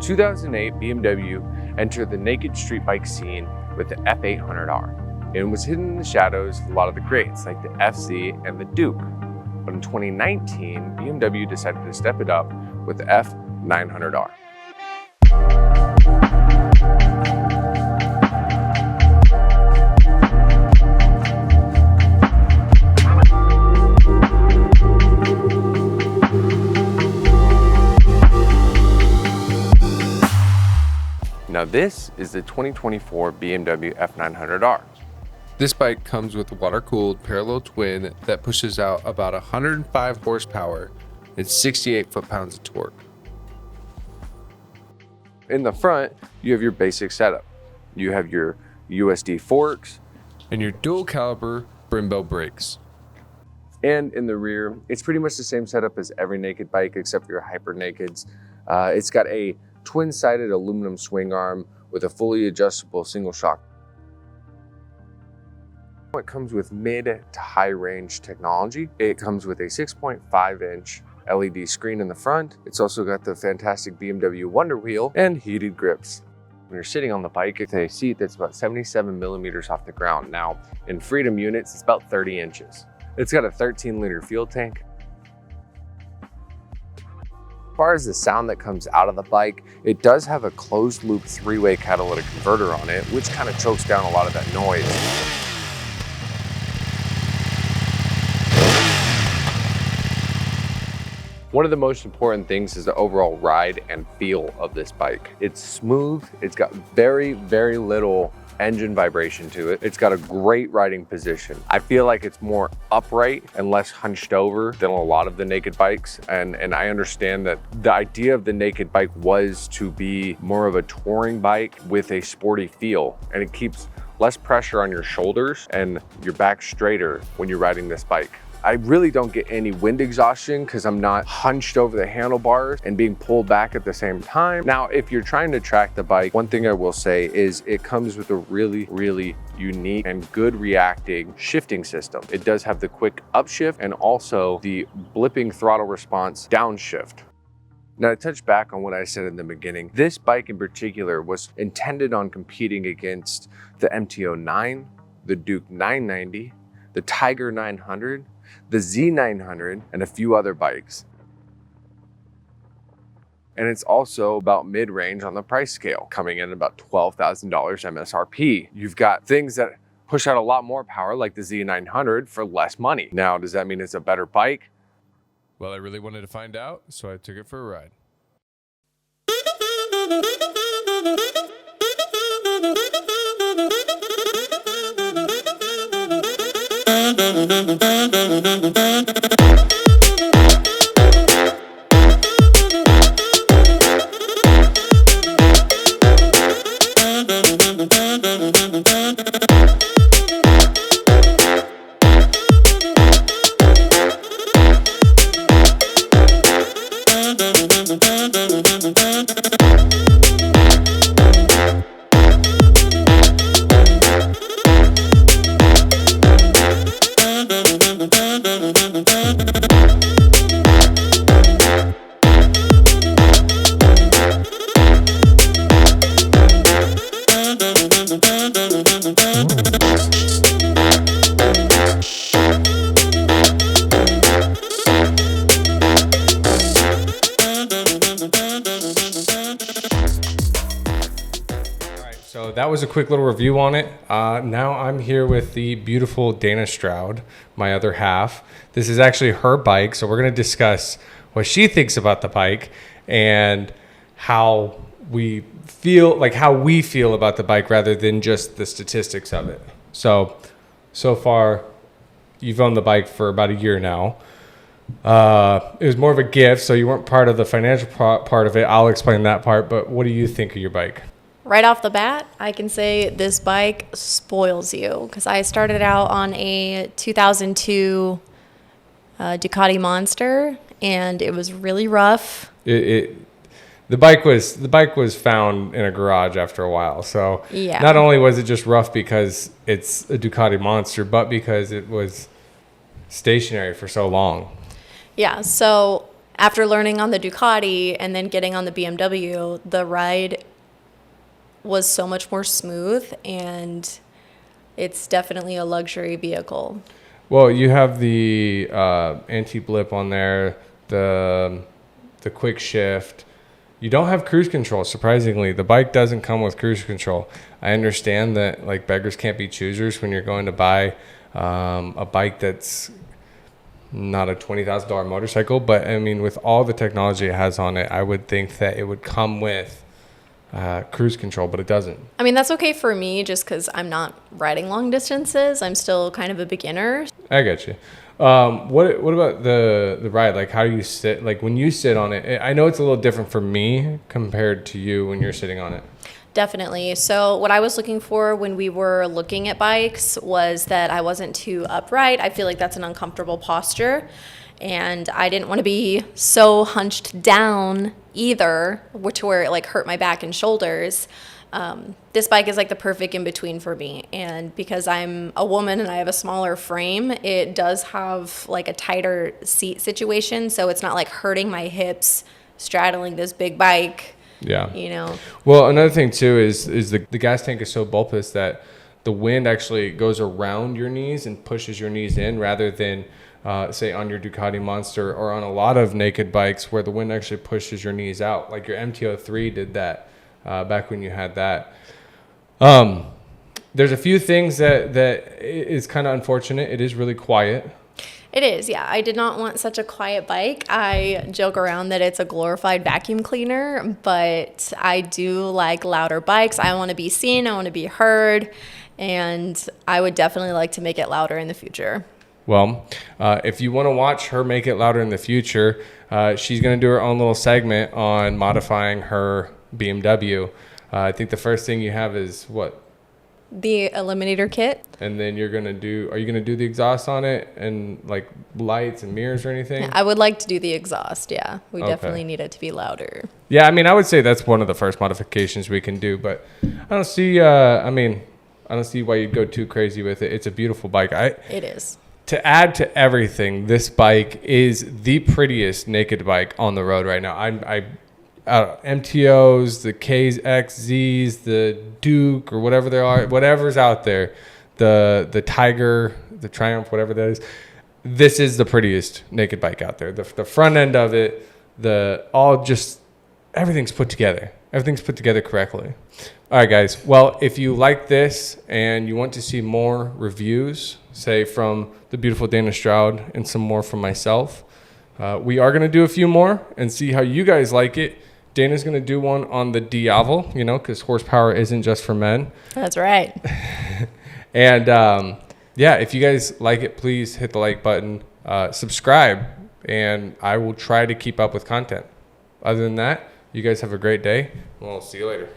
2008, BMW entered the naked street bike scene with the F900R and was hidden in the shadows of a lot of the greats like the FC and the Duke. But in 2019, BMW decided to step it up with the F900R. Now this is the 2024 BMW F900R. This bike comes with a water-cooled parallel twin that pushes out about 105 horsepower and 68 foot-pounds of torque. In the front, you have your basic setup. You have your USD forks and your dual caliber Brembo brakes. And in the rear, it's pretty much the same setup as every naked bike except for your hyper nakeds. It's got a twin-sided aluminum swing arm with a fully adjustable single shock. It comes with mid to high range technology. It comes with a 6.5-inch LED screen in the front. It's also got the fantastic BMW Wonder Wheel and heated grips. When you're sitting on the bike, it's a seat that's about 77 millimeters off the ground. Now, in Freedom units, it's about 30 inches. It's got a 13-liter fuel tank. As far as the sound that comes out of the bike, it does have a closed loop 3-way catalytic converter on it, which kind of chokes down a lot of that noise. One of the most important things is the overall ride and feel of this bike. It's smooth, it's got very, very little engine vibration to it. It's got a great riding position. I feel like it's more upright and less hunched over than a lot of the naked bikes. And I understand that the idea of the naked bike was to be more of a touring bike with a sporty feel, and it keeps less pressure on your shoulders and your back straighter when you're riding this bike. I really don't get any wind exhaustion because I'm not hunched over the handlebars and being pulled back at the same time. Now, if you're trying to track the bike, one thing I will say is it comes with a really, really unique and good reacting shifting system. It does have the quick upshift and also the blipping throttle response downshift. Now, to touch back on what I said in the beginning, this bike in particular was intended on competing against the MT-09, the Duke 990, the Tiger 900, the Z900, and a few other bikes. And it's also about mid-range on the price scale, coming in about $12,000 MSRP. You've got things that push out a lot more power like the Z900 for less money. Now, does that mean it's a better bike? Well, I really wanted to find out, so I took it for a ride. So that was a quick little review on it. Now I'm here with the beautiful Dana Stroud, my other half. This is actually her bike, so we're going to discuss what she thinks about the bike and how we feel about the bike rather than just the statistics of it. So far, you've owned the bike for about a year now. It was more of a gift, so you weren't part of the financial part of it. I'll explain that part, but what do you think of your bike? Right off the bat, I can say this bike spoils you because I started out on a 2002 Ducati Monster, and it was really rough. The bike was found in a garage after a while, so yeah. Not only was it just rough because it's a Ducati Monster, but because it was stationary for so long. Yeah, so after learning on the Ducati and then getting on the BMW, the ride was so much more smooth, and it's definitely a luxury vehicle. Well, you have the anti-blip on there, the quick shift. You don't have cruise control, surprisingly. The bike doesn't come with cruise control. I understand that like beggars can't be choosers when you're going to buy a bike that's not a $20,000 motorcycle, but I mean, with all the technology it has on it, I would think that it would come with cruise control, but it doesn't. I mean, that's okay for me just because I'm not riding long distances. I'm still kind of a beginner. I get you. What about the ride? Like, how do you sit? Like, when you sit on it, I know it's a little different for me compared to you when you're sitting on it. Definitely. So what I was looking for when we were looking at bikes was that I wasn't too upright. I feel like that's an uncomfortable posture. And I didn't want to be so hunched down either, which where it like hurt my back and shoulders. This bike is like the perfect in between for me. And because I'm a woman and I have a smaller frame, it does have like a tighter seat situation. So it's not like hurting my hips straddling this big bike. Yeah. You know. Well, another thing too is the gas tank is so bulbous that the wind actually goes around your knees and pushes your knees in rather than say on your Ducati Monster or on a lot of naked bikes where the wind actually pushes your knees out. Like your MT-03 did that back when you had that. There's a few things that is kind of unfortunate. It is really quiet. It is, yeah. I did not want such a quiet bike. I joke around that it's a glorified vacuum cleaner, but I do like louder bikes. I want to be seen, I want to be heard, and I would definitely like to make it louder in the future. Well, if you want to watch her make it louder in the future, she's going to do her own little segment on modifying her BMW. I think the first thing you have is what? The Eliminator kit. And then are you going to do the exhaust on it and like lights and mirrors or anything? I would like to do the exhaust, yeah. We definitely need it to be louder. Yeah, I mean, I would say that's one of the first modifications we can do, but I don't see why you'd go too crazy with it. It's a beautiful bike. It is. To add to everything, this bike is the prettiest naked bike on the road right now. MTOs, the KXZs, the Duke, or whatever there are, whatever's out there, the Tiger, the Triumph, whatever that is. This is the prettiest naked bike out there. The front end of it, everything's put together. Everything's put together correctly. All right, guys. Well, if you like this and you want to see more reviews, say from the beautiful Dana Stroud and some more from myself, we are going to do a few more and see how you guys like it. Dana's going to do one on the Diavel, because horsepower isn't just for men. That's right. And if you guys like it, please hit the like button, subscribe, and I will try to keep up with content. Other than that, you guys have a great day. We'll see you later.